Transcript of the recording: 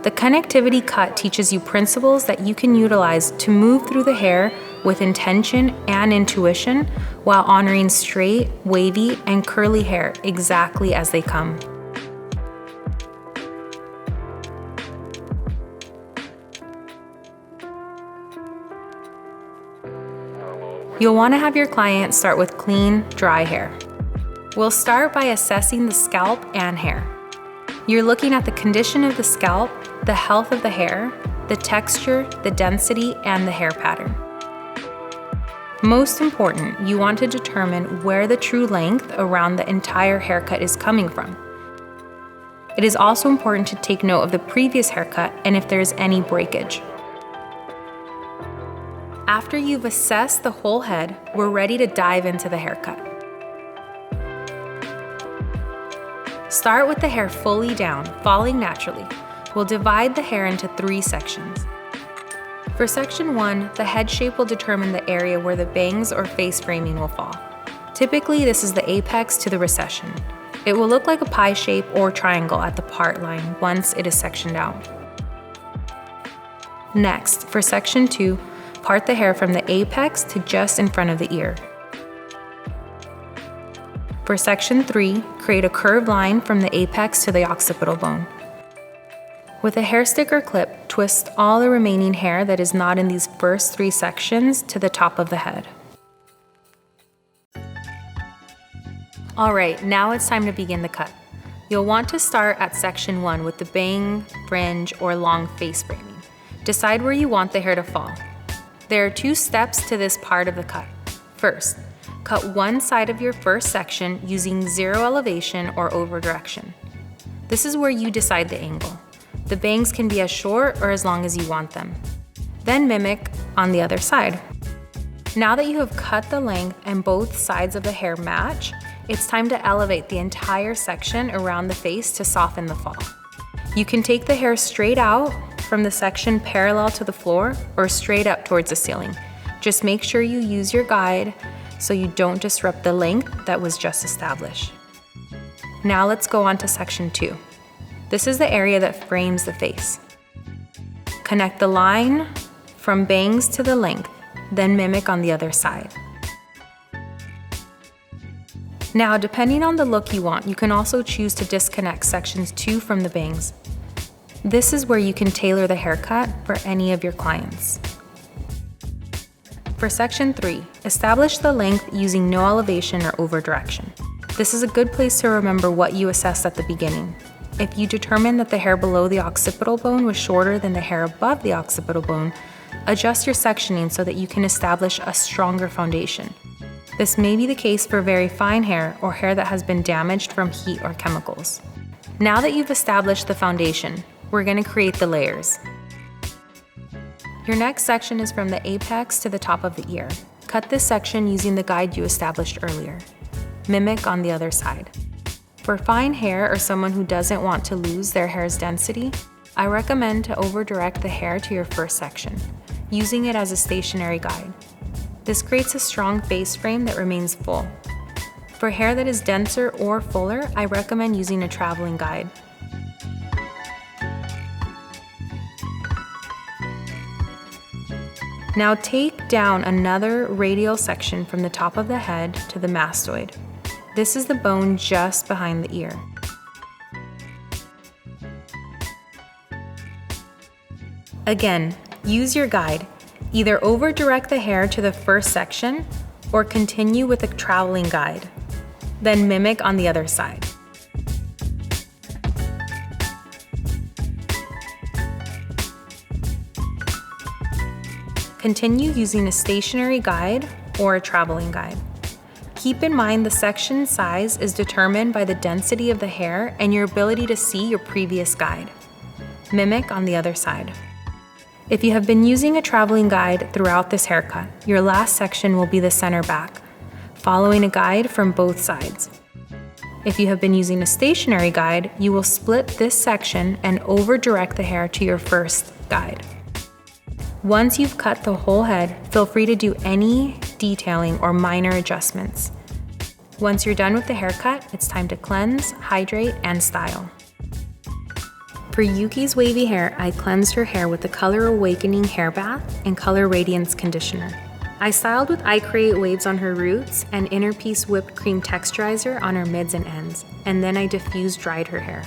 The connectivity cut teaches you principles that you can utilize to move through the hair with intention and intuition while honoring straight, wavy, and curly hair exactly as they come. You'll want to have your client start with clean, dry hair. We'll start by assessing the scalp and hair. You're looking at the condition of the scalp, the health of the hair, the texture, the density, and the hair pattern. Most important, you want to determine where the true length around the entire haircut is coming from. It is also important to take note of the previous haircut and if there is any breakage. After you've assessed the whole head, we're ready to dive into the haircut. Start with the hair fully down, falling naturally. We'll divide the hair into 3 sections. For section 1, the head shape will determine the area where the bangs or face framing will fall. Typically, this is the apex to the recession. It will look like a pie shape or triangle at the part line once it is sectioned out. Next, for section 2, part the hair from the apex to just in front of the ear. For section 3, create a curved line from the apex to the occipital bone. With a hair stick or clip, twist all the remaining hair that is not in these first 3 sections to the top of the head. Alright, now it's time to begin the cut. You'll want to start at section 1 with the bang, fringe, or long face framing. Decide where you want the hair to fall. There are 2 steps to this part of the cut. First, cut one side of your first section using 0 elevation or over direction. This is where you decide the angle. The bangs can be as short or as long as you want them. Then mimic on the other side. Now that you have cut the length and both sides of the hair match, it's time to elevate the entire section around the face to soften the fall. You can take the hair straight out from the section parallel to the floor or straight up towards the ceiling. Just make sure you use your guide so you don't disrupt the length that was just established. Now let's go on to section 2. This is the area that frames the face. Connect the line from bangs to the length, then mimic on the other side. Now, depending on the look you want, you can also choose to disconnect sections 2 from the bangs. This is where you can tailor the haircut for any of your clients. For section 3, establish the length using no elevation or over direction. This is a good place to remember what you assessed at the beginning. If you determine that the hair below the occipital bone was shorter than the hair above the occipital bone, adjust your sectioning so that you can establish a stronger foundation. This may be the case for very fine hair or hair that has been damaged from heat or chemicals. Now that you've established the foundation, we're going to create the layers. Your next section is from the apex to the top of the ear. Cut this section using the guide you established earlier. Mimic on the other side. For fine hair or someone who doesn't want to lose their hair's density, I recommend to over-direct the hair to your first section, using it as a stationary guide. This creates a strong face frame that remains full. For hair that is denser or fuller, I recommend using a traveling guide. Now take down another radial section from the top of the head to the mastoid. This is the bone just behind the ear. Again, use your guide. Either over-direct the hair to the first section or continue with a traveling guide. Then mimic on the other side. Continue using a stationary guide or a traveling guide. Keep in mind the section size is determined by the density of the hair and your ability to see your previous guide. Mimic on the other side. If you have been using a traveling guide throughout this haircut, your last section will be the center back, following a guide from both sides. If you have been using a stationary guide, you will split this section and over-direct the hair to your first guide. Once you've cut the whole head, feel free to do any detailing or minor adjustments. Once you're done with the haircut, it's time to cleanse, hydrate, and style. For Yuki's wavy hair, I cleansed her hair with the Color Awakening Hair Bath and Color Radiance Conditioner. I styled with I Create Waves on her roots and Inner Piece Whipped Cream Texturizer on her mids and ends, and then I diffuse dried her hair.